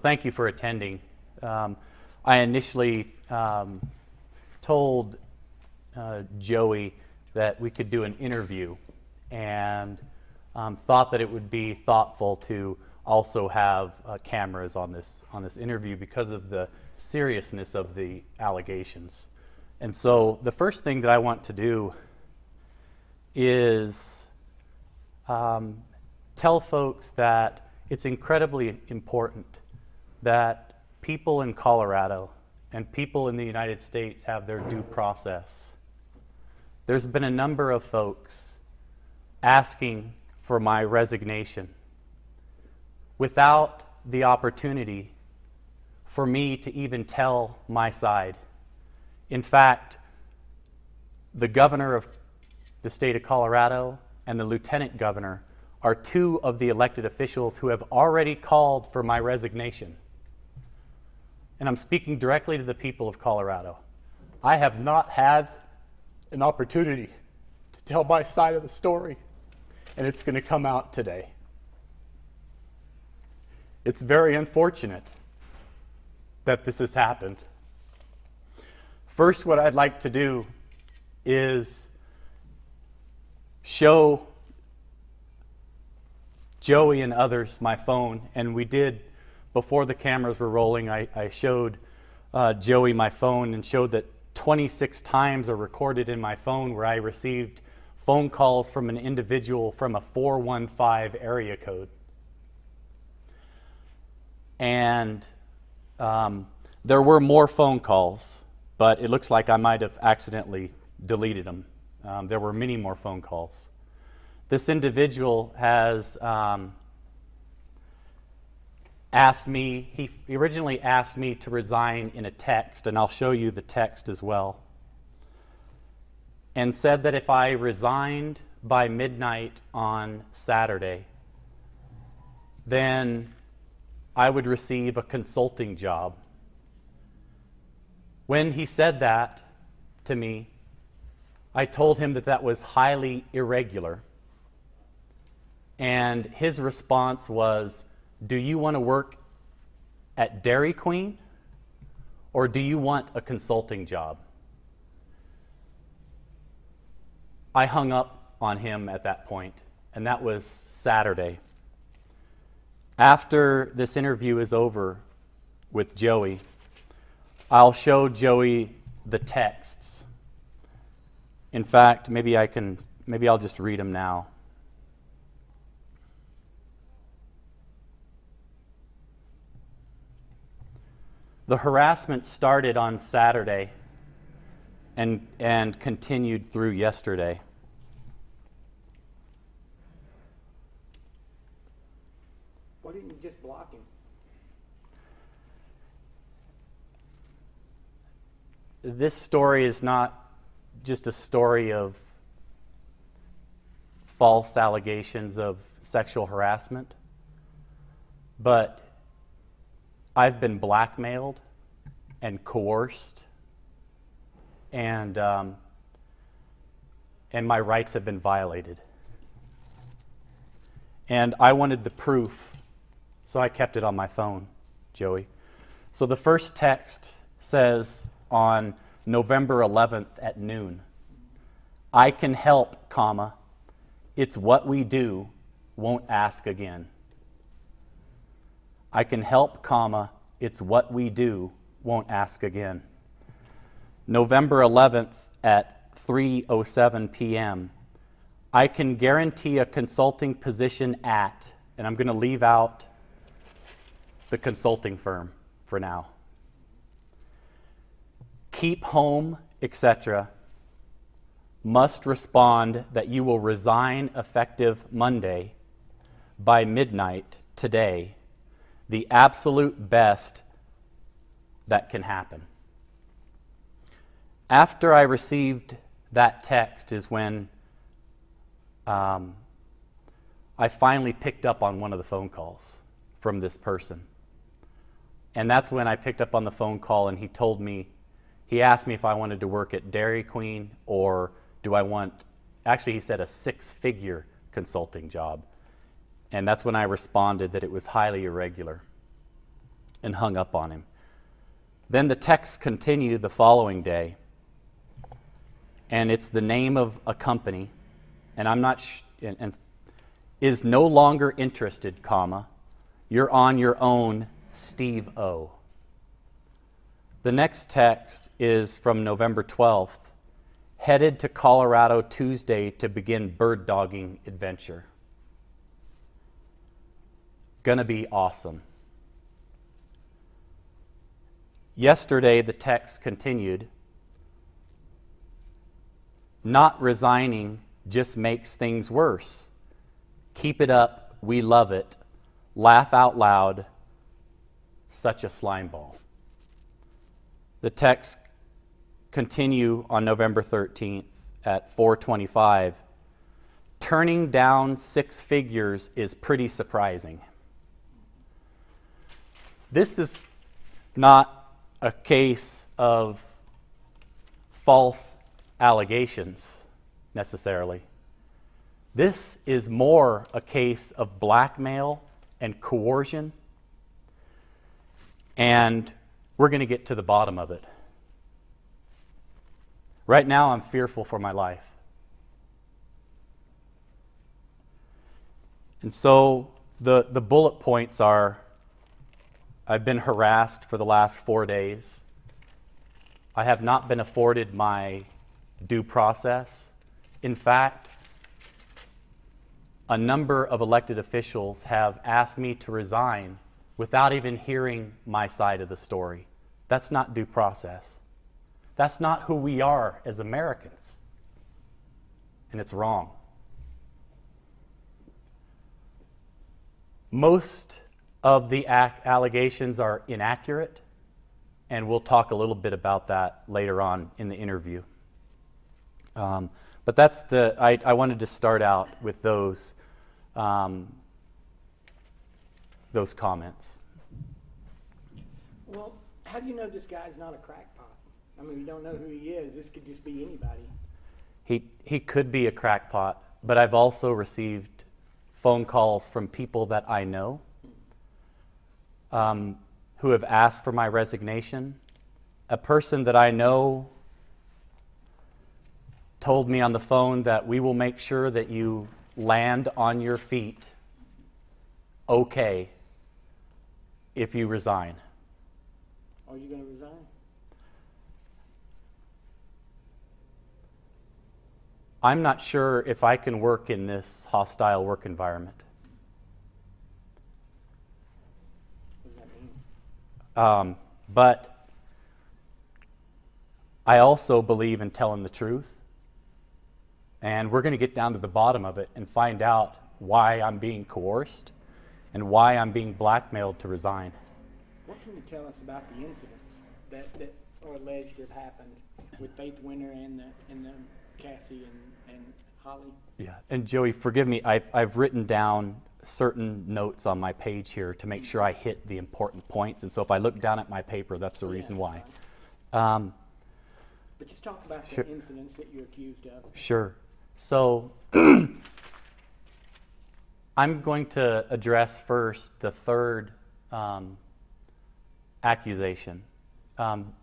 thank you for attending. I initially told Joey that we could do an interview, and thought that it would be thoughtful to also have cameras on this interview because of the seriousness of the allegations. And so the first thing that I want to do is tell folks that it's incredibly important that people in Colorado and people in the United States have their due process. There's been a number of folks asking for my resignation without the opportunity for me to even tell my side. In fact, the governor of the state of Colorado and the lieutenant governor are two of the elected officials who have already called for my resignation. And I'm speaking directly to the people of Colorado. I have not had an opportunity to tell my side of the story, and it's going to come out today. It's very unfortunate that this has happened. First, what I'd like to do is show Joey and others my phone, and we did, before the cameras were rolling, I showed Joey my phone and showed that 26 times are recorded in my phone where I received phone calls from an individual from a 415 area code. And there were more phone calls, but it looks like I might have accidentally deleted them. There were many more phone calls. This individual has asked me, he originally asked me to resign in a text, and I'll show you the text as well, and said that if I resigned by midnight on Saturday, then I would receive a consulting job. When he said that to me, I told him that that was highly irregular. And his response was, do you want to work at Dairy Queen, or do you want a consulting job? I hung up on him at that point, and that was Saturday. After this interview is over with Joey, I'll show Joey the texts. In fact, maybe I'll just read them now. The harassment started on Saturday and continued through yesterday. Why didn't you just block him? This story is not just a story of false allegations of sexual harassment, but I've been blackmailed and coerced, and my rights have been violated. And I wanted the proof, so I kept it on my phone, Joey. So the first text says on November 11th at noon, I can help, comma, it's what we do, won't ask again. I can help, comma, it's what we do, won't ask again. November 11th at 3:07 p.m., I can guarantee a consulting position at, and I'm going to leave out the consulting firm for now. Keep home, etc. Must respond that you will resign effective Monday by midnight today, the absolute best that can happen. After I received that text is when I finally picked up on one of the phone calls from this person. And that's when I picked up on the phone call, and he asked me if I wanted to work at Dairy Queen, or do I want, actually he said a 6-figure consulting job. And that's when I responded that it was highly irregular. and hung up on him. Then the texts continue the following day, and it's the name of a company, and I'm not and is no longer interested, comma, you're on your own, Steve O. The next text is from November 12th, headed to Colorado Tuesday to begin bird dogging adventure. Gonna be awesome. Yesterday, the text continued, not resigning just makes things worse. Keep it up, we love it. Laugh out loud, such a slime ball. The texts continue on November 13th at 4:25. Turning down 6 figures is pretty surprising. This is not a case of false allegations necessarily. This is more a case of blackmail and coercion, and we're going to get to the bottom of it. Right now, I'm fearful for my life. And so the bullet points are, I've been harassed for the last 4 days. I have not been afforded my due process. In fact, a number of elected officials have asked me to resign without even hearing my side of the story. That's not due process. That's not who we are as Americans. And it's wrong. Most of the allegations are inaccurate, and we'll talk a little bit about that later on in the interview. But that's I wanted to start out with those comments. Well, how do you know this guy's not a crackpot? I mean, you don't know who he is. This could just be anybody. He could be a crackpot, but I've also received phone calls from people that I know who have asked for my resignation. A person that I know told me on the phone that we will make sure that you land on your feet okay if you resign. Are you going to resign? I'm not sure if I can work in this hostile work environment. What does that mean? But I also believe in telling the truth. And we're going to get down to the bottom of it and find out why I'm being coerced and why I'm being blackmailed to resign. What can you tell us about the incidents that are alleged to have happened with Faith Winter and Cassie and Holly? Yeah, and Joey, forgive me, I've written down certain notes on my page here to make sure I hit the important points, and so if I look down at my paper, that's the reason why. But just talk about the incidents that you're accused of. Sure. So I'm going to address first the third accusation,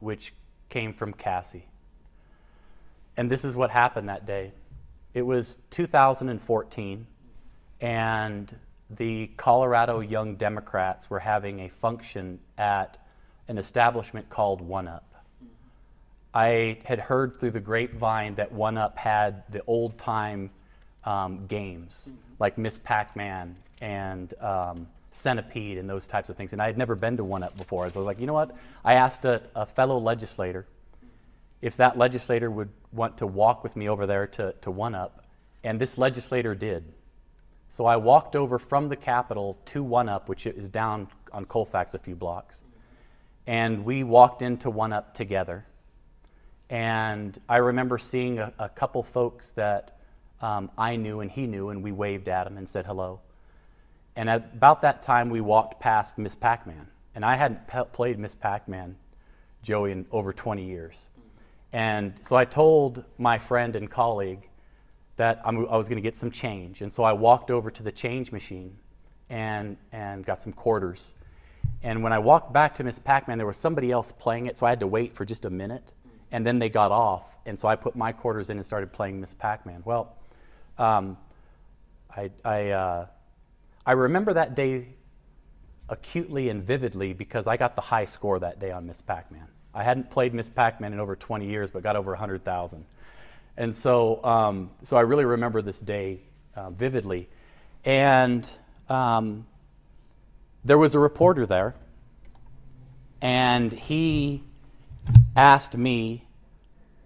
which came from Cassie. And this is what happened that day. It was 2014, and the Colorado Young Democrats were having a function at an establishment called One Up. I had heard through the grapevine that One Up had the old-time games, like Miss Pac-Man and Centipede and those types of things. And I had never been to One Up before. So I was like, you know what? I asked a fellow legislator if that legislator would want to walk with me over there to One Up, and this legislator did. So I walked over from the Capitol to One Up, which is down on Colfax a few blocks, and we walked into One Up together. And I remember seeing a couple folks that I knew and he knew, and we waved at him and said hello. And at about that time, we walked past Miss Pac-Man. And I hadn't played Miss Pac-Man, Joey, in over 20 years. And so I told my friend and colleague that I was going to get some change. And so I walked over to the change machine and got some quarters. And when I walked back to Miss Pac-Man, there was somebody else playing it, so I had to wait for just a minute. And then they got off, and so I put my quarters in and started playing Miss Pac-Man. Well, I remember that day acutely and vividly because I got the high score that day on Miss Pac-Man. I hadn't played Miss Pac-Man in over 20 years, but got over 100,000. And so, so I really remember this day vividly. And there was a reporter there, and he asked me,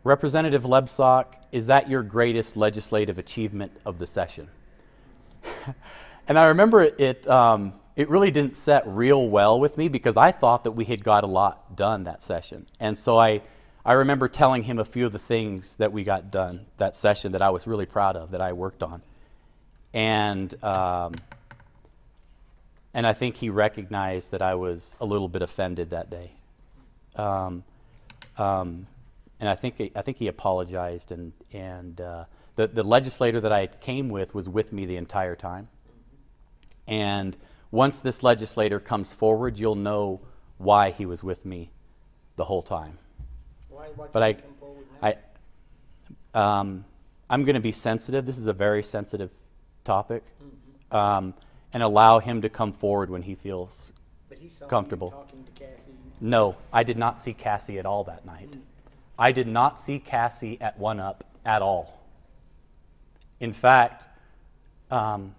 Representative Lebsock, is that your greatest legislative achievement of the session? And I remember it really didn't set real well with me because I thought that we had got a lot done that session. And so I remember telling him a few of the things that we got done that session that I was really proud of, that I worked on. And I think he recognized that I was a little bit offended that day. And I think he apologized, and the legislator that I came with was with me the entire time. And once this legislator comes forward, you'll know why he was with me the whole time. Why But can't you come forward now? I'm going to be sensitive. This is a very sensitive topic, and allow him to come forward when he feels But he saw comfortable. you talking to Cassie. No, I did not see Cassie at all that night. I did not see Cassie at One Up at all. In fact, So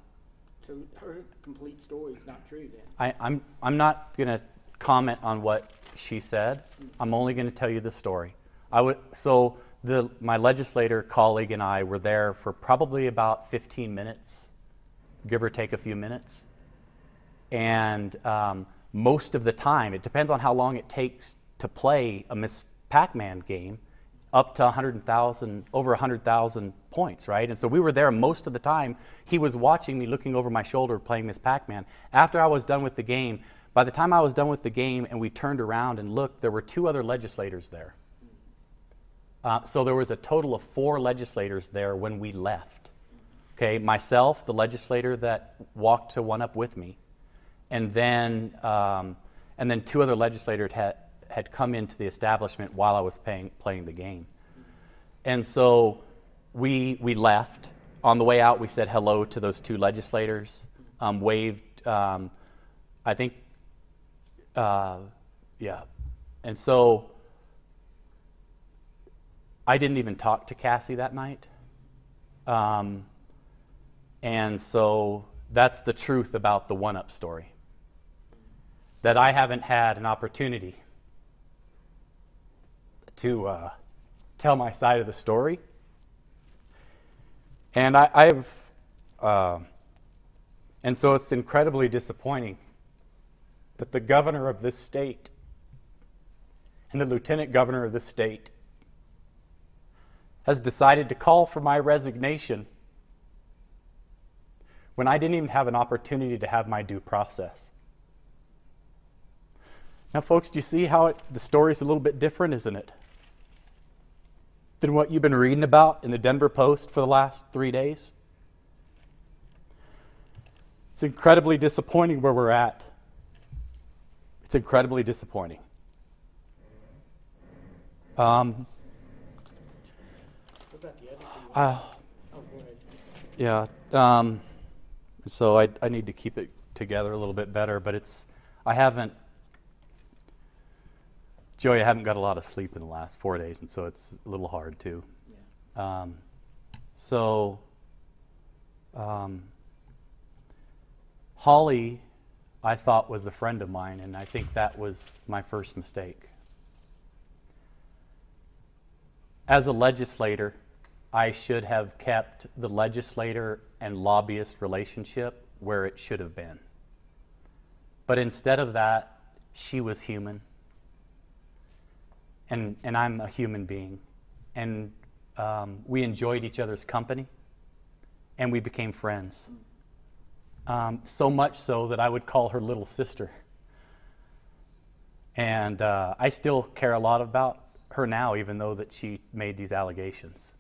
her complete story is not true then. I'm not going to comment on what she said. I'm only going to tell you the story. My legislator colleague and I were there for probably about 15 minutes, give or take a few minutes. And most of the time, it depends on how long it takes to play a Miss Pac-Man game, up to over 100,000 points, right? And so we were there most of the time. He was watching me, looking over my shoulder, playing Miss Pac-Man. After I was done with the game, by the time I was done with the game and we turned around and looked, there were 2 other legislators there. So there was a total of 4 legislators there when we left. Okay, myself, the legislator that walked to One Up with me, and then 2 other legislators had come into the establishment while I was playing the game. And so we left. On the way out, we said hello to those 2 legislators, waved, I think, yeah. And so I didn't even talk to Cassie that night. And so that's the truth about the One Up story. That I haven't had an opportunity to tell my side of the story. And and so it's incredibly disappointing that the governor of this state and the lieutenant governor of this state has decided to call for my resignation when I didn't even have an opportunity to have my due process. Now, folks, do you see how the story's a little bit different, isn't it, than what you've been reading about in the Denver Post for the last 3 days? It's incredibly disappointing where we're at. It's incredibly disappointing. What about the other 2? Go ahead. Yeah. So I need to keep it together a little bit better, but Joey, I haven't got a lot of sleep in the last 4 days, and so it's a little hard too. Yeah. Holly, I thought, was a friend of mine, and I think that was my first mistake. As a legislator, I should have kept the legislator and lobbyist relationship where it should have been. But instead of that, she was human, and I'm a human being. And we enjoyed each other's company, and we became friends. So much so that I would call her little sister. And I still care a lot about her now, even though that she made these allegations.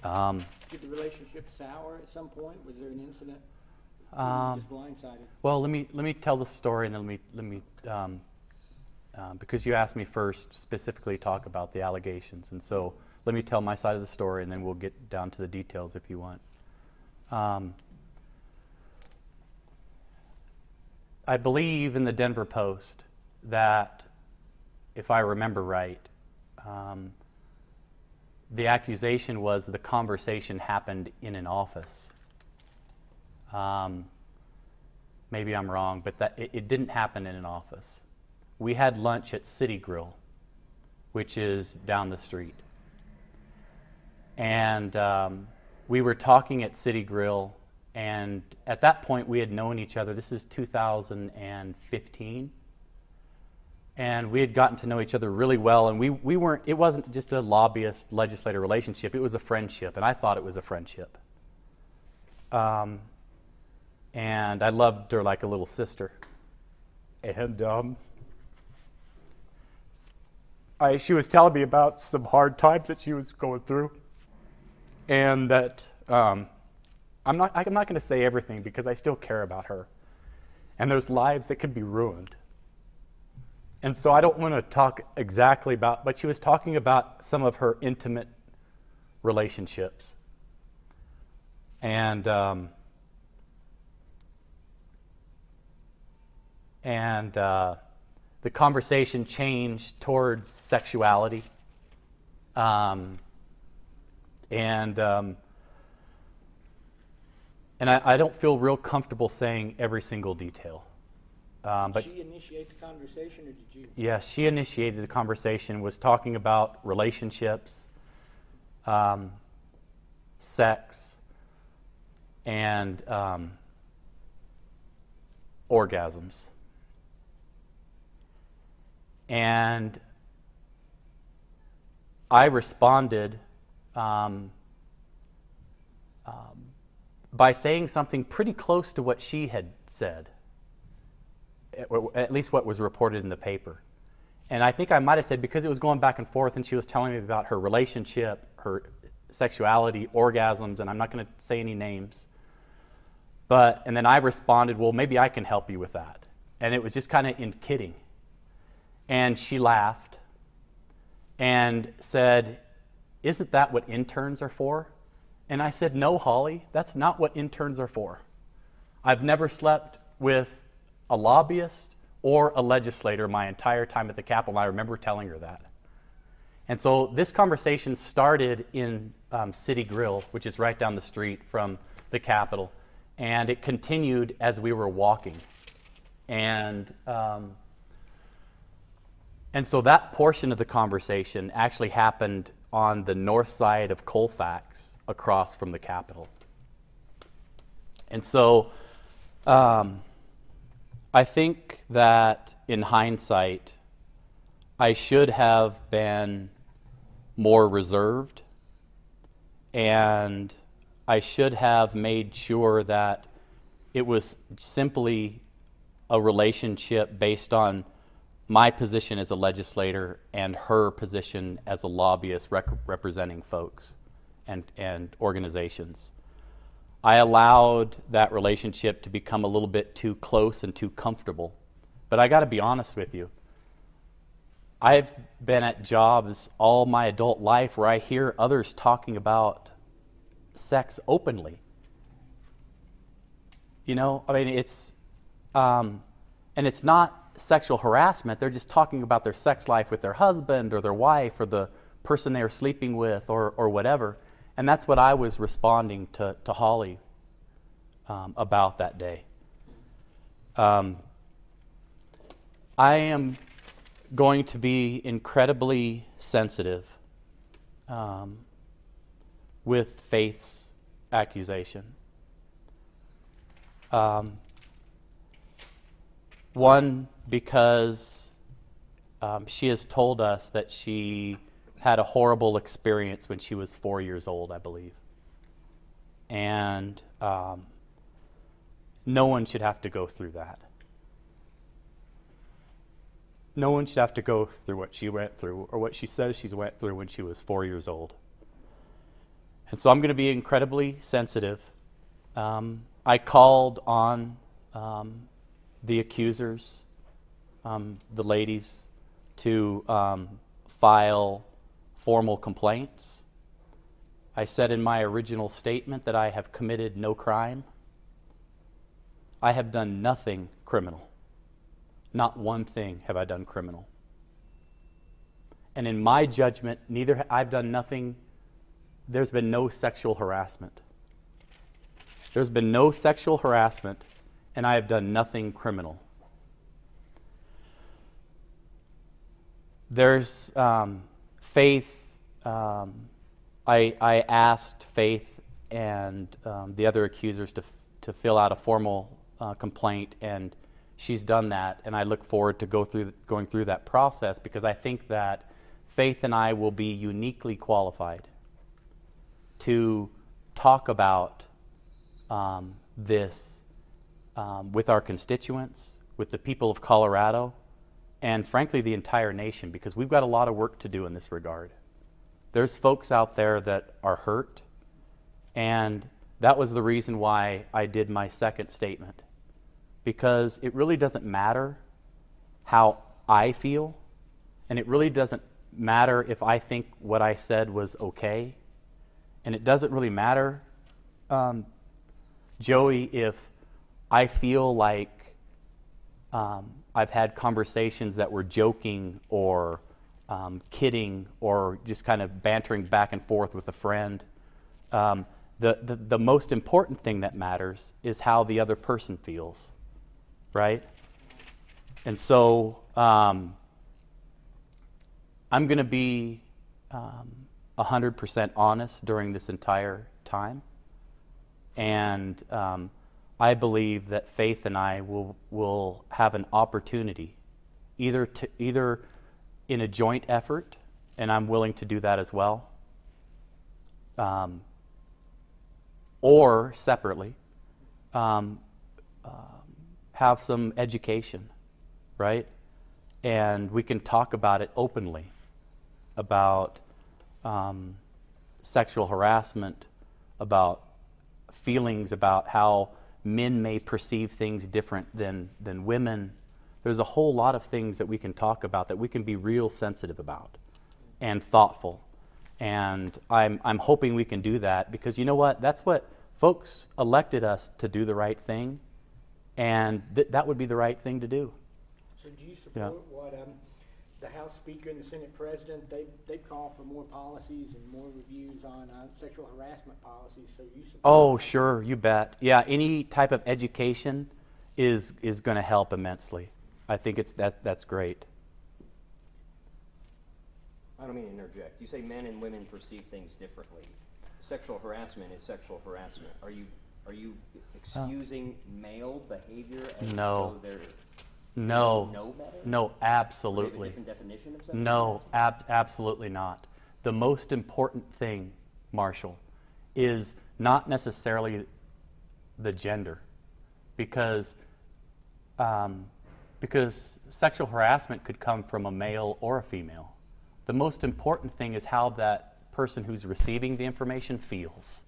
Did the relationship sour at some point? Was there an incident Just blindsided. Well, let me tell the story, and then let me because you asked me first specifically to talk about the allegations, and so let me tell my side of the story, and then we'll get down to the details if you want. I believe in the Denver Post that, if I remember right, the accusation was the conversation happened in an office. Maybe I'm wrong, but that it didn't happen in an office. We had lunch at City Grill, which is down the street. And we were talking at City Grill, and at that point we had known each other. This is 2015. And we had gotten to know each other really well, and we weren't, it wasn't just a lobbyist-legislator relationship, it was a friendship, and I thought it was a friendship. And I loved her like a little sister. And she was telling me about some hard times that she was going through, and that I'm not going to say everything because I still care about her, and there's lives that could be ruined. And so I don't want to talk exactly about, but she was talking about some of her intimate relationships. And the conversation changed towards sexuality. And I don't feel real comfortable saying every single detail. Did she initiate the conversation, or did you? Yeah, she initiated the conversation, was talking about relationships, sex, and orgasms. And I responded by saying something pretty close to what she had said. At least what was reported in the paper. And I think I might have said, because it was going back and forth and she was telling me about her relationship, her sexuality, orgasms, and I'm not going to say any names. And then I responded, well, maybe I can help you with that. And it was just kind of in kidding. And she laughed and said, isn't that what interns are for? And I said, no, Holly, that's not what interns are for. I've never slept with a lobbyist or a legislator my entire time at the Capitol, and I remember telling her that. And so this conversation started in City Grill, which is right down the street from the Capitol, and it continued as we were walking. And so that portion of the conversation actually happened on the north side of Colfax, across from the Capitol. And so I think that in hindsight, I should have been more reserved, and I should have made sure that it was simply a relationship based on my position as a legislator and her position as a lobbyist representing folks and organizations. I allowed that relationship to become a little bit too close and too comfortable. But I got to be honest with you. I've been at jobs all my adult life where I hear others talking about sex openly. You know, I mean, it's, and it's not sexual harassment. They're just talking about their sex life with their husband or their wife or the person they're sleeping with or whatever. And that's what I was responding to Holly about that day. I am going to be incredibly sensitive with Faith's accusation. One, because she has told us that she had a horrible experience when she was 4 years old, I believe. And no one should have to go through that. No one should have to go through what she went through or what she says she went through when she was 4 years old. And so I'm going to be incredibly sensitive. I called on the accusers, the ladies, to file formal complaints. I said in my original statement that I have committed no crime. I have done nothing criminal. Not one thing have I done criminal. And in my judgment, I've done nothing. There's been no sexual harassment. There's been no sexual harassment, and I have done nothing criminal. There's Faith. I asked Faith and the other accusers to fill out a formal complaint, and she's done that. And I look forward to going through that process, because I think that Faith and I will be uniquely qualified to talk about this with our constituents, with the people of Colorado, and frankly the entire nation, because we've got a lot of work to do in this regard. There's folks out there that are hurt, and that was the reason why I did my second statement, because it really doesn't matter how I feel, and it really doesn't matter if I think what I said was okay, and it doesn't really matter, Joey, if I feel like I've had conversations that were joking or kidding or just kind of bantering back and forth with a friend. The most important thing that matters is how the other person feels, right? And so I'm going to be 100% honest during this entire time. And I believe that Faith and I will have an opportunity, either in a joint effort, and I'm willing to do that as well, or separately, have some education, right? And we can talk about it openly, about sexual harassment, about feelings about how men may perceive things different than women. There's a whole lot of things that we can talk about, that we can be real sensitive about and thoughtful. And I'm hoping we can do that, because you know what? That's what folks elected us to do, the right thing, and that would be the right thing to do. So do you support what the House Speaker and the Senate President, they've called for more policies and more reviews on sexual harassment policies, so you support? Oh, sure, you bet. Yeah, any type of education is going to help immensely. I think that's great. I don't mean to interject. You say men and women perceive things differently. Sexual harassment is sexual harassment. Are you excusing male behavior as though they're No, know better? no, absolutely. Or they have a different definition of sexual No, harassment? absolutely not. The most important thing, Marshall, is not necessarily the gender, because sexual harassment could come from a male or a female. The most important thing is how that person who's receiving the information feels.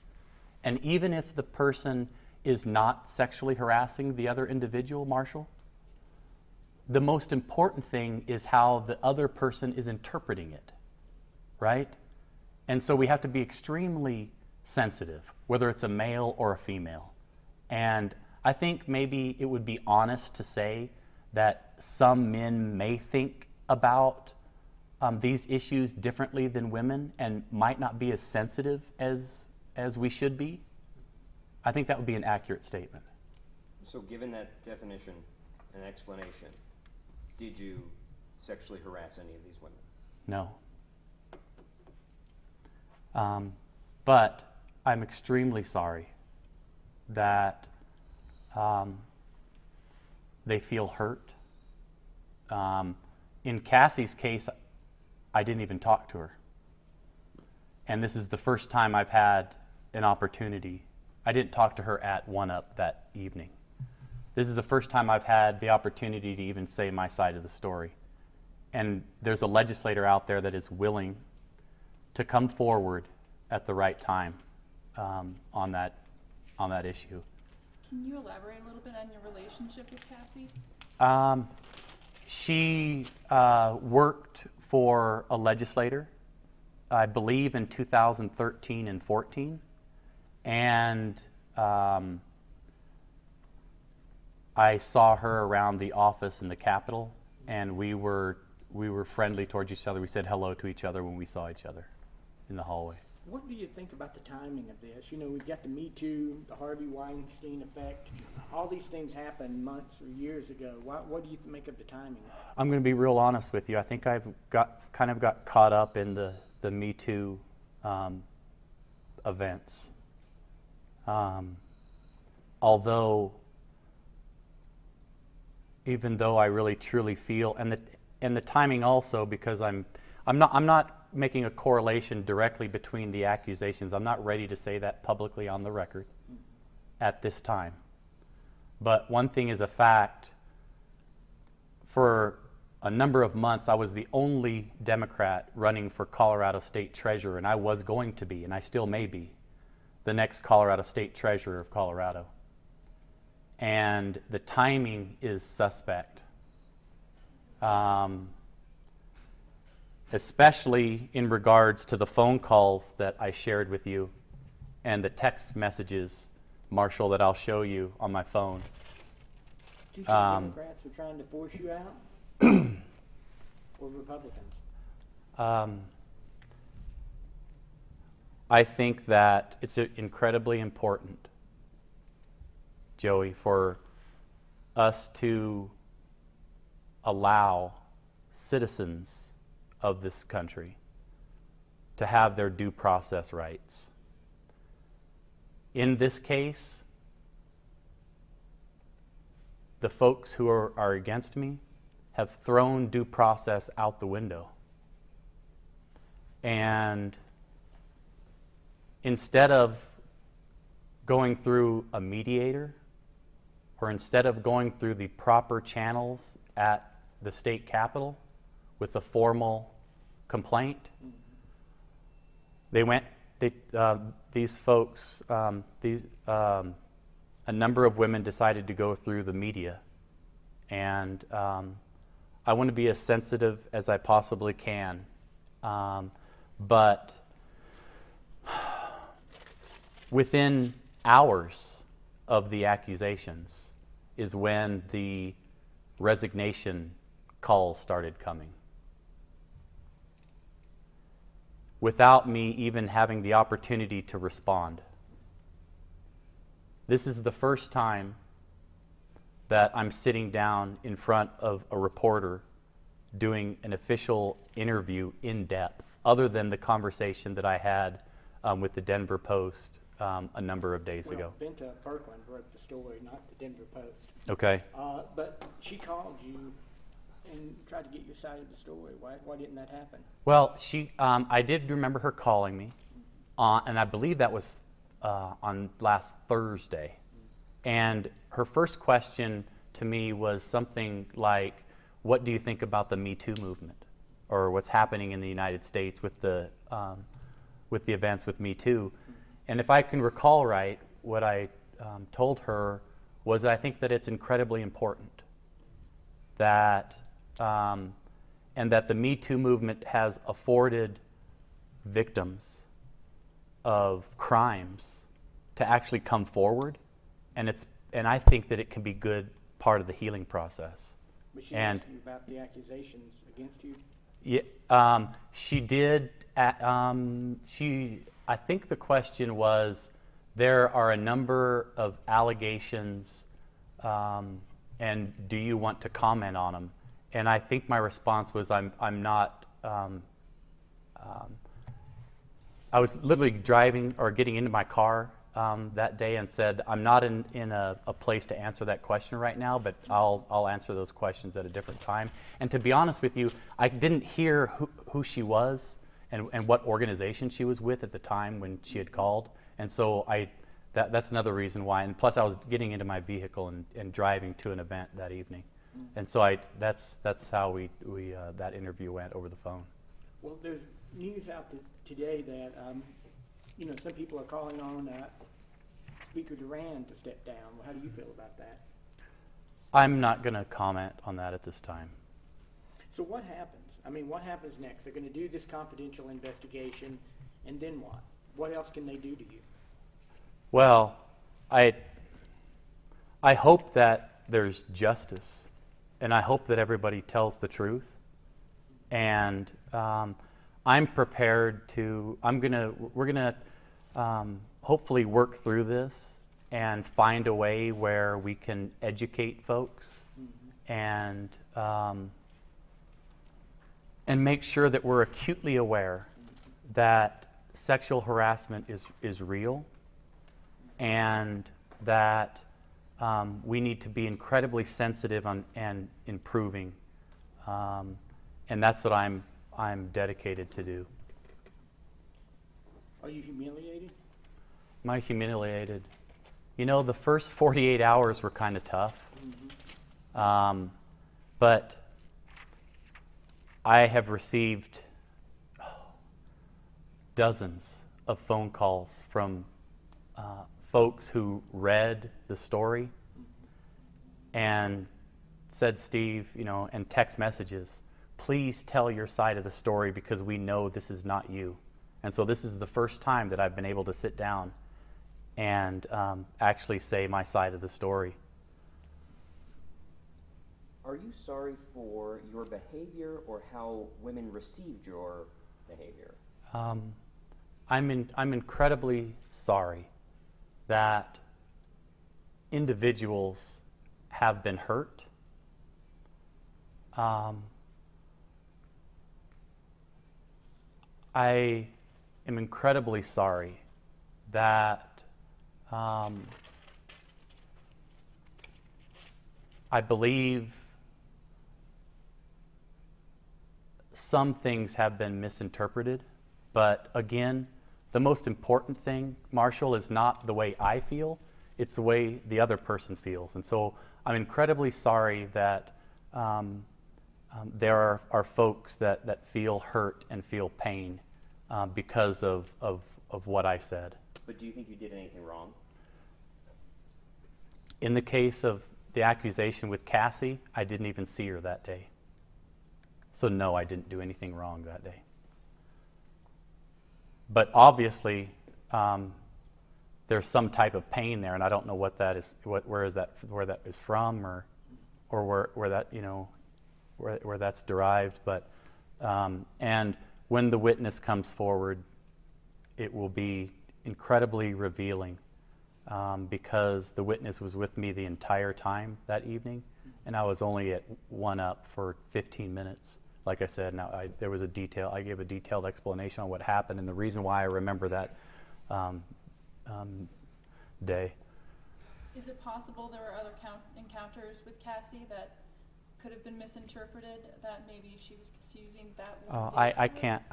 And even if the person is not sexually harassing the other individual, Marshall, the most important thing is how the other person is interpreting it, right? And so we have to be extremely sensitive, whether it's a male or a female. And I think maybe it would be honest to say that some men may think about these issues differently than women and might not be as sensitive as we should be. I think that would be an accurate statement. So given that definition and explanation, did you sexually harass any of these women? No. But I'm extremely sorry that they feel hurt. In Cassie's case, I didn't even talk to her. And this is the first time I've had an opportunity. I didn't talk to her at 1UP that evening. This is the first time I've had the opportunity to even say my side of the story. And there's a legislator out there that is willing to come forward at the right time on that issue. Can you elaborate a little bit on your relationship with Cassie? She worked for a legislator, I believe in 2013 and 14, and I saw her around the office in the Capitol, and we were friendly towards each other. We said hello to each other when we saw each other in the hallway. What do you think about the timing of this? You know, we've got the Me Too, the Harvey Weinstein effect. All these things happened months or years ago. What do you make of the timing? I'm going to be real honest with you. I think I've got caught up in the Me Too events. Although, even though I really truly feel, and the timing also, because I'm not making a correlation directly between the accusations. I'm not ready to say that publicly on the record at this time. But one thing is a fact. For a number of months, I was the only Democrat running for Colorado State Treasurer, and I was going to be, and I still may be, the next Colorado State Treasurer of Colorado. And the timing is suspect. Especially in regards to the phone calls that I shared with you and the text messages, Marshall, that I'll show you on my phone. Do you think Democrats are trying to force you out? Or Republicans? I think that it's incredibly important, Joey, for us to allow citizens of this country to have their due process rights. In this case, the folks who are against me have thrown due process out the window. And instead of going through a mediator, or instead of going through the proper channels at the state capitol with a formal complaint, these folks, a number of women decided to go through the media. And I want to be as sensitive as I possibly can. But within hours of the accusations is when the resignation calls started coming, without me even having the opportunity to respond. This is the first time that I'm sitting down in front of a reporter doing an official interview in depth, other than the conversation that I had with the Denver Post a number of days ago. Benta Perkland broke the story, not the Denver Post. Okay. But she called you and tried to get your side of the story. Why didn't that happen? Well, I did remember her calling me, and I believe that was on last Thursday. And her first question to me was something like, what do you think about the Me Too movement, or what's happening in the United States with the events with Me Too? And if I can recall right, what I told her was, I think that it's incredibly important that and that the Me Too movement has afforded victims of crimes to actually come forward, and I think that it can be good part of the healing process. But she asked you about the accusations against you? Yeah, she did. I think the question was, there are a number of allegations, and do you want to comment on them? And I think my response was, I'm not. I was literally driving or getting into my car that day and said, I'm not in a place to answer that question right now, but I'll answer those questions at a different time. And to be honest with you, I didn't hear who she was and what organization she was with at the time when she had called. And so that's another reason why. And plus, I was getting into my vehicle and driving to an event that evening. And so that's how we that interview went over the phone. Well, there's news out today that some people are calling on Speaker Duran to step down. How do you feel about that? I'm not going to comment on that at this time. So what happens? I mean, what happens next? They're going to do this confidential investigation, and then what? What else can they do to you? Well, I hope that there's justice, and I hope that everybody tells the truth. And I'm prepared to. We're gonna hopefully work through this and find a way where we can educate folks and make sure that we're acutely aware that sexual harassment is real, and that we need to be incredibly sensitive and improving, and that's what I'm dedicated to do. Are you humiliated? Am I humiliated? You know, the first 48 hours were kind of tough, but I have received dozens of phone calls from folks who read the story and said, Steve, you know, and text messages, please tell your side of the story because we know this is not you. And so this is the first time that I've been able to sit down and actually say my side of the story. Are you sorry for your behavior or how women received your behavior? I'm incredibly sorry that individuals have been hurt. I am incredibly sorry that I believe some things have been misinterpreted, but again, the most important thing, Marshall, is not the way I feel, it's the way the other person feels. And so I'm incredibly sorry that there are folks that feel hurt and feel pain because of what I said. But do you think you did anything wrong? In the case of the accusation with Cassie, I didn't even see her that day. So no, I didn't do anything wrong that day. But obviously, there's some type of pain there, and I don't know what that is. Where that is from, or where that, you know, where that's derived. But and when the witness comes forward, it will be incredibly revealing, because the witness was with me the entire time that evening, and I was only at one up for 15 minutes. Like I said, now I gave a detailed explanation on what happened and the reason why I remember that day. Is it possible there were other encounters with Cassie that could have been misinterpreted, that maybe she was confusing that one day? I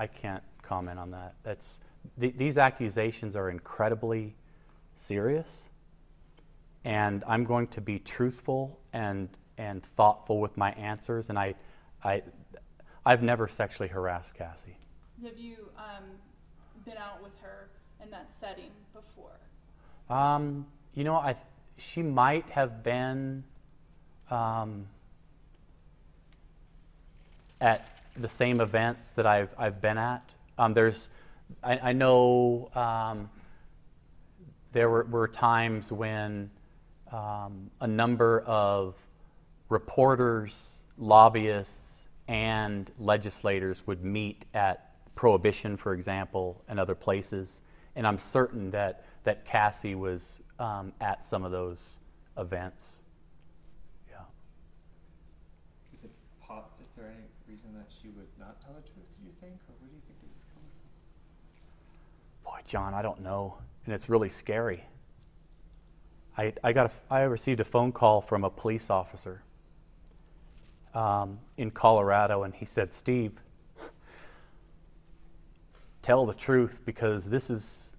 can't comment on that. These accusations are incredibly serious, and I'm going to be truthful and thoughtful with my answers. And I've never sexually harassed Cassie. Have you been out with her in that setting before? You know, she might have been at the same events that I've been at. I know there were times when a number of reporters, lobbyists, and legislators would meet at Prohibition, for example, and other places. And I'm certain that Cassie was at some of those events. Yeah. Is there any reason that she would not tell the truth, do you think? Or where do you think this is coming from? Boy, John, I don't know. And it's really scary. I received a phone call from a police officer in Colorado, and he said, Steve, tell the truth, because this is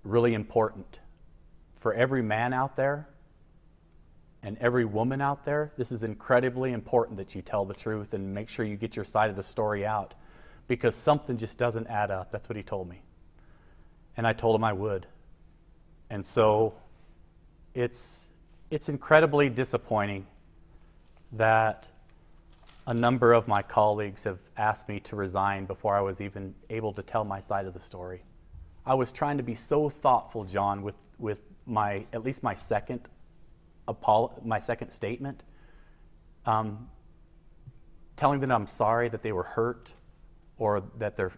really important. For every man out there and every woman out there, this is incredibly important that you tell the truth and make sure you get your side of the story out, because something just doesn't add up. That's what he told me. And I told him I would. And so it's incredibly disappointing that a number of my colleagues have asked me to resign before I was even able to tell my side of the story. I was trying to be so thoughtful, John, with my, at least my second statement, telling them I'm sorry that they were hurt, or that they're,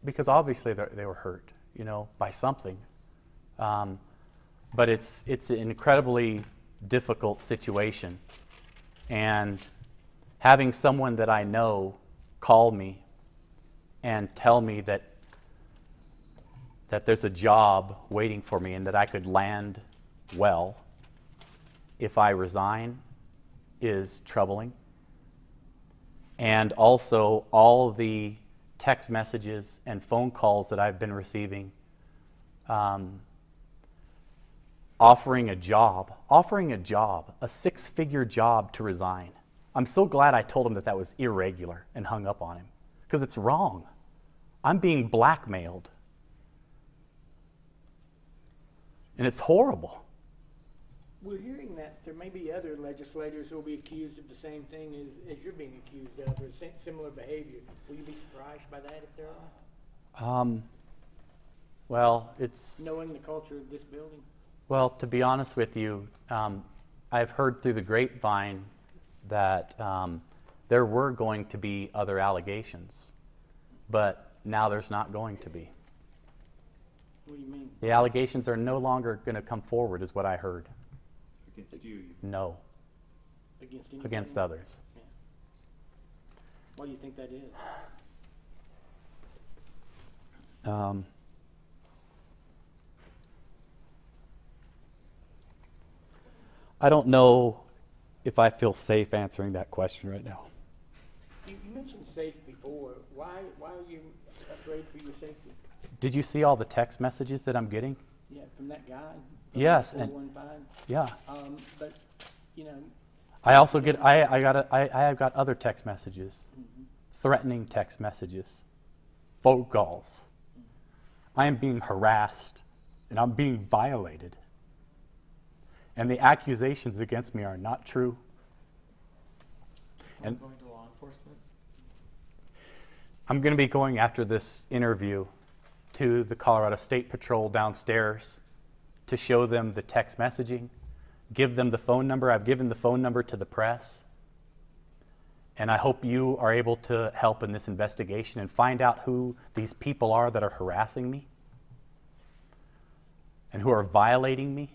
because obviously they were hurt, by something. But it's an incredibly difficult situation. And having someone that I know call me and tell me that there's a job waiting for me and that I could land well if I resign is troubling. And also all the text messages and phone calls that I've been receiving offering a job, a six-figure job to resign. I'm so glad I told him that was irregular and hung up on him, because it's wrong. I'm being blackmailed. And it's horrible. We're hearing that there may be other legislators who will be accused of the same thing as you're being accused of, or similar behavior. Will you be surprised by that if there are? Well, it's... Knowing the culture of this building? Well, to be honest with you, I've heard through the grapevine that there were going to be other allegations, but now there's not going to be. What do you mean? The allegations are no longer going to come forward, is what I heard. Against you? No. Against anybody? Against others. Yeah. Why do you think that is? I don't know if I feel safe answering that question right now. You mentioned safe before. Why are you afraid for your safety? Did you see all the text messages that I'm getting? Yeah, from that guy? Yes, and 415? yeah. But, I also get. I have got other text messages, threatening text messages, phone calls. I am being harassed, and I'm being violated. And the accusations against me are not true. And going to law enforcement? I'm going to be going after this interview to the Colorado State Patrol downstairs to show them the text messaging, give them the phone number. I've given the phone number to the press. And I hope you are able to help in this investigation and find out who these people are that are harassing me and who are violating me.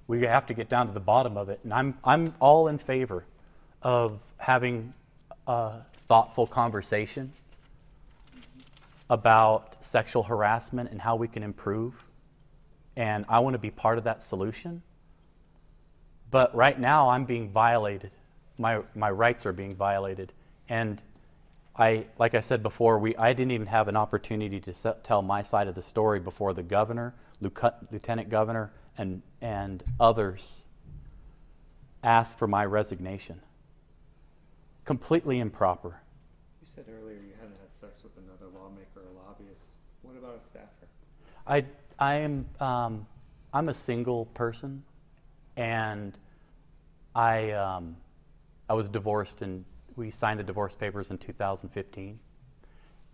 We have to get down to the bottom of it. And I'm all in favor of having a thoughtful conversation about sexual harassment and how we can improve. And I want to be part of that solution. But right now I'm being violated. My rights are being violated. And like I said before, I didn't even have an opportunity to tell my side of the story before the governor, lieutenant governor, and others asked for my resignation. Completely improper. You said earlier you hadn't had sex with another lawmaker or lobbyist. What about a staffer? I'm a single person, and I was divorced, and we signed the divorce papers in 2015.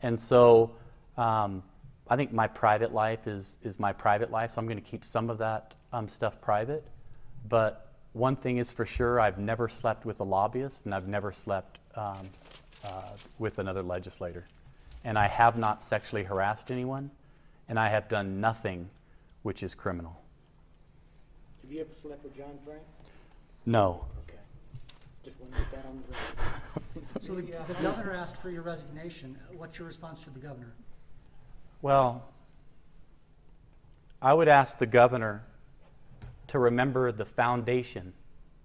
And so I think my private life is my private life, so I'm going to keep some of that stuff private. But one thing is for sure, I've never slept with a lobbyist, and I've never slept with another legislator. And I have not sexually harassed anyone, and I have done nothing which is criminal. Have you ever slept with John Frank? No. Okay. Just want to get that on the record. So the governor asked for your resignation. What's your response to the governor? Well, I would ask the governor to remember the foundation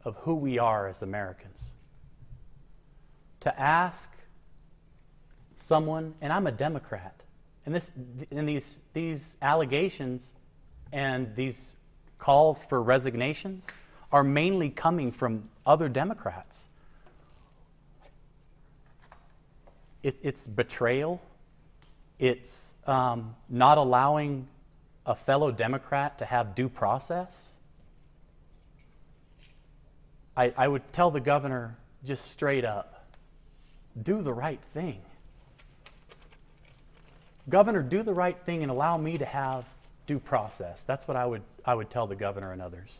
of who we are as Americans. To ask someone, and I'm a Democrat, and these allegations and these calls for resignations are mainly coming from other Democrats. It's betrayal. It's not allowing a fellow Democrat to have due process, I would tell the governor just straight up, do the right thing. Governor, do the right thing and allow me to have due process. That's what I would tell the governor and others.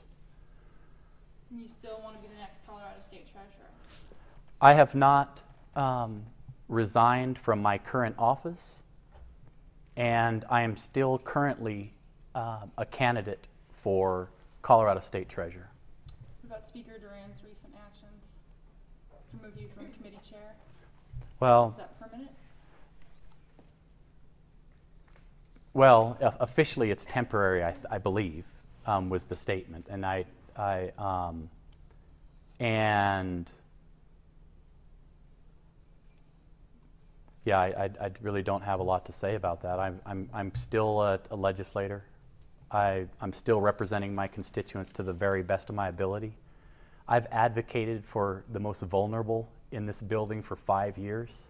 You still want to be the next Colorado State Treasurer? I have not resigned from my current office, and I am still currently a candidate for Colorado State Treasurer. What about Speaker Duran's recent actions to remove you from committee chair? Well, is that permanent? Well, officially it's temporary, I believe, was the statement, and I really don't have a lot to say about that. I'm still a legislator. I'm still representing my constituents to the very best of my ability. I've advocated for the most vulnerable in this building for 5 years,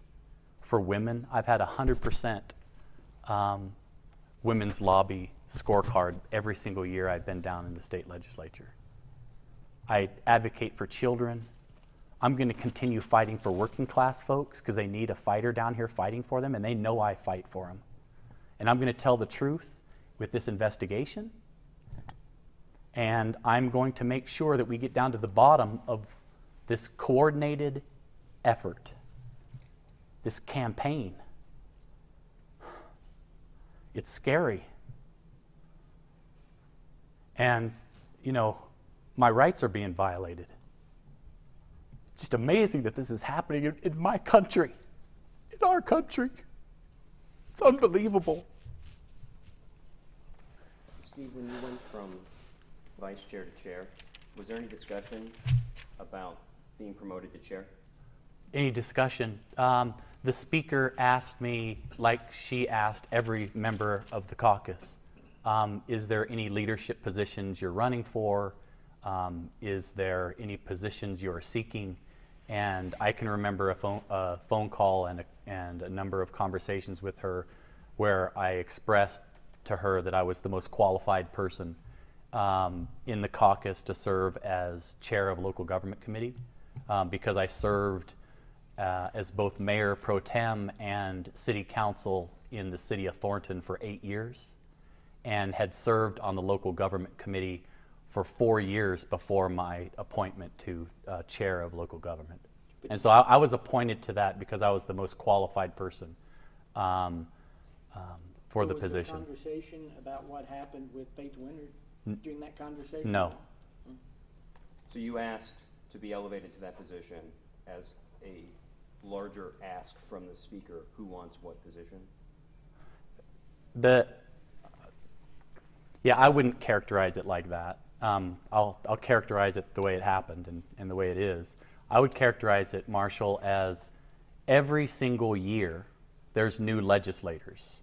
for women. I've had 100% women's lobby scorecard every single year I've been down in the state legislature. I advocate for children. I'm going to continue fighting for working class folks because they need a fighter down here fighting for them, and they know I fight for them. And I'm going to tell the truth with this investigation, and I'm going to make sure that we get down to the bottom of this coordinated effort, this campaign. It's scary. And, you know, my rights are being violated. It's just amazing that this is happening in my country, in our country. It's unbelievable. Steve, when you went from vice chair to chair, was there any discussion about being promoted to chair? Any discussion? The speaker asked me, like she asked every member of the caucus, is there any leadership positions you're running for? Is there any positions you're seeking? And I can remember a phone call and a number of conversations with her where I expressed to her that I was the most qualified person in the caucus to serve as chair of local government committee because I served as both mayor pro tem and city council in the city of Thornton for 8 years and had served on the local government committee for 4 years before my appointment to chair of local government. And so I was appointed to that because I was the most qualified person for the position. Was there conversation about what happened with Faith Winter during that conversation? No. So you asked to be elevated to that position as a larger ask from the speaker, who wants what position? I wouldn't characterize it like that. I'll characterize it the way it happened and the way it is. I would characterize it, Marshall, as every single year there's new legislators.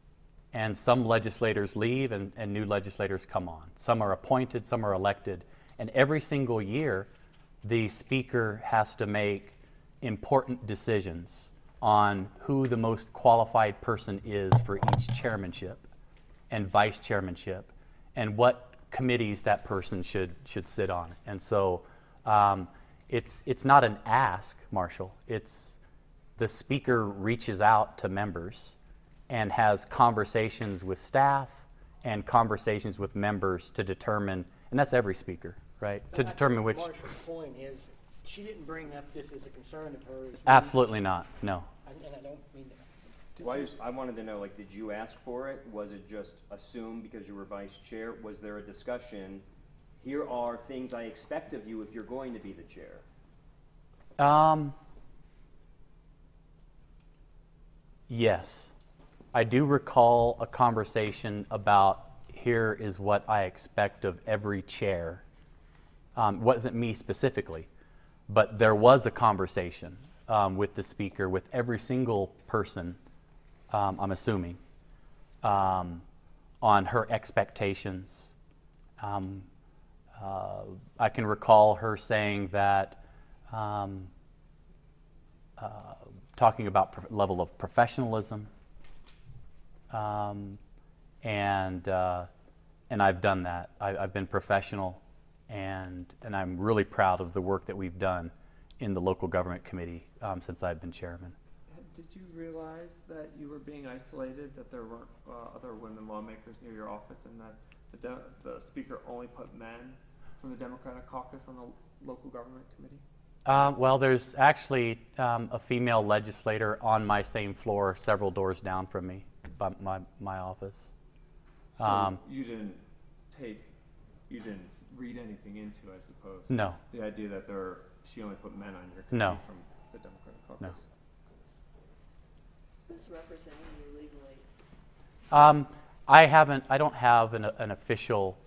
And some legislators leave and new legislators come on. Some are appointed, some are elected. And every single year the speaker has to make important decisions on who the most qualified person is for each chairmanship and vice chairmanship and what committees that person should sit on. And so it's not an ask, Marshall. It's the speaker reaches out to members and has conversations with staff and conversations with members to determine, and that's every speaker, right? But to determine which. Marshall's point is, she didn't bring up this as a concern of hers. Absolutely not, no. And I don't mean to. Well, I wanted to know, like, did you ask for it? Was it just assumed because you were vice chair? Was there a discussion, here are things I expect of you if you're going to be the chair? Yes. I do recall a conversation about here is what I expect of every chair. Wasn't me specifically, but there was a conversation with the speaker, with every single person, I'm assuming, on her expectations. I can recall her saying that, talking about level of professionalism, and And I've done that. I've been professional, and I'm really proud of the work that we've done in the local government committee since I've been chairman. Did you realize that you were being isolated, that there weren't other women lawmakers near your office, and that the speaker only put men from the Democratic caucus on the local government committee? Well, there's actually a female legislator on my same floor several doors down from me, by my office. So you didn't read anything into, I suppose? No. The idea that she only put men on your committee No. from the Democratic caucus? No. Who's representing you legally? I don't have an official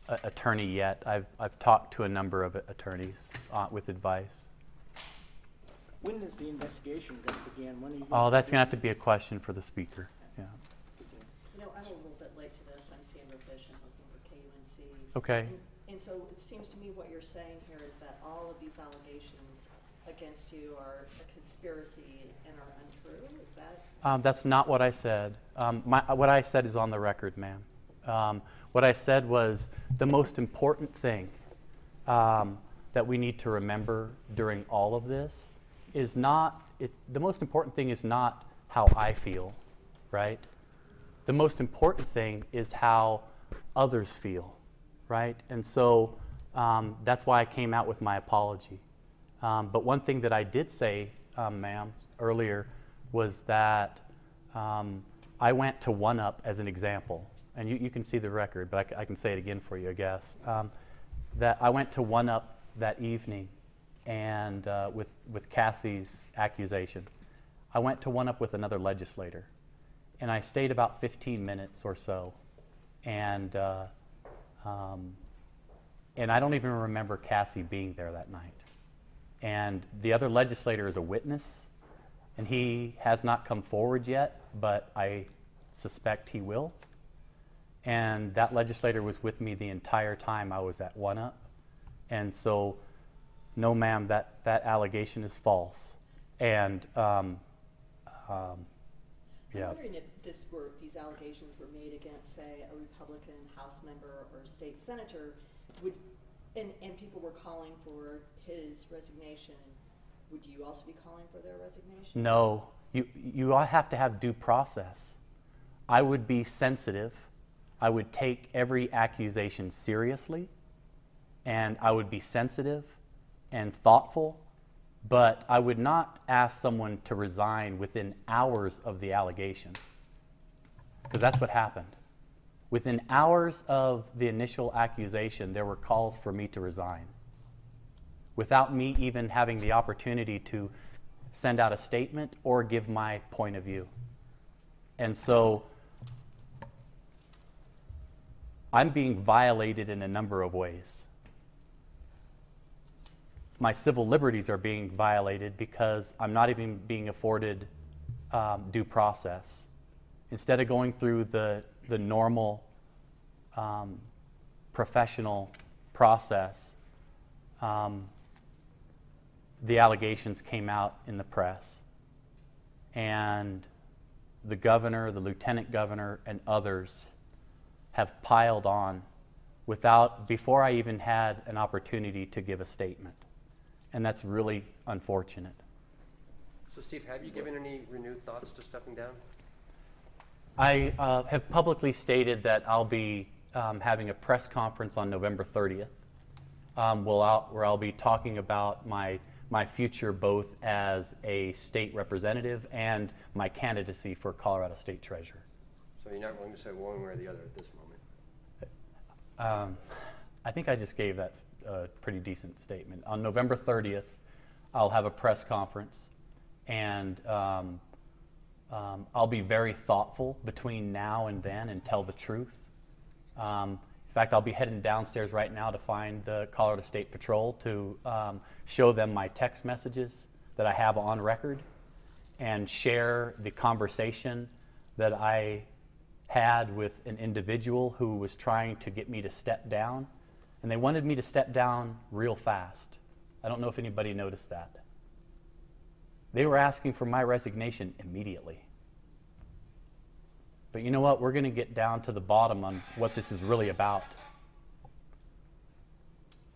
attorney yet. I've talked to a number of attorneys with advice. When does the investigation going to begin? When are you? Oh, that's going to have to be a question for the speaker. Yeah. You know, I'm a little bit late to this. I'm Sandra Fish. I'm looking for KUNC. Okay. And so it seems to me what you're saying here is that all of these allegations against you are a conspiracy and are untrue. Is that? That's not what I said. What I said is on the record, ma'am. What I said was the most important thing that we need to remember during all of this is the most important thing is not how I feel, right? The most important thing is how others feel, right? And so that's why I came out with my apology. But one thing that I did say, ma'am, earlier was that I went to One Up as an example. And you can see the record, but I can say it again for you, I guess. That I went to One Up that evening and with Cassie's accusation. I went to One Up with another legislator. And I stayed about 15 minutes or so. And I don't even remember Cassie being there that night. And the other legislator is a witness, and he has not come forward yet, but I suspect he will. And that legislator was with me the entire time I was at One Up. And so, no, ma'am, that allegation is false. And, I'm yeah. wondering if these allegations were made against, say, a Republican House member or state senator, and people were calling for his resignation, would you also be calling for their resignation? No. You all have to have due process. I would be sensitive. I would take every accusation seriously, and I would be sensitive and thoughtful, but I would not ask someone to resign within hours of the allegation, because that's what happened. Within hours of the initial accusation, there were calls for me to resign, without me even having the opportunity to send out a statement or give my point of view. And so I'm being violated in a number of ways. My civil liberties are being violated because I'm not even being afforded due process. Instead of going through the normal professional process, the allegations came out in the press. And the governor, the lieutenant governor, and others have piled on before I even had an opportunity to give a statement. And that's really unfortunate. So, Steve, have you given any renewed thoughts to stepping down? I have publicly stated that I'll be having a press conference on November 30th, where I'll be talking about my future both as a state representative and my candidacy for Colorado State Treasurer. So you're not willing to say one way or the other at this moment? I think I just gave that a pretty decent statement. On November 30th, I'll have a press conference, and I'll be very thoughtful between now and then and tell the truth. In fact, I'll be heading downstairs right now to find the Colorado State Patrol to show them my text messages that I have on record and share the conversation that I had with an individual who was trying to get me to step down. And they wanted me to step down real fast. I don't know if anybody noticed that. They were asking for my resignation immediately. But you know what? We're going to get down to the bottom on what this is really about.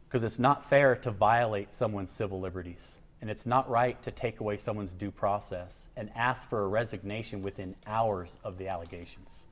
Because it's not fair to violate someone's civil liberties. And it's not right to take away someone's due process and ask for a resignation within hours of the allegations.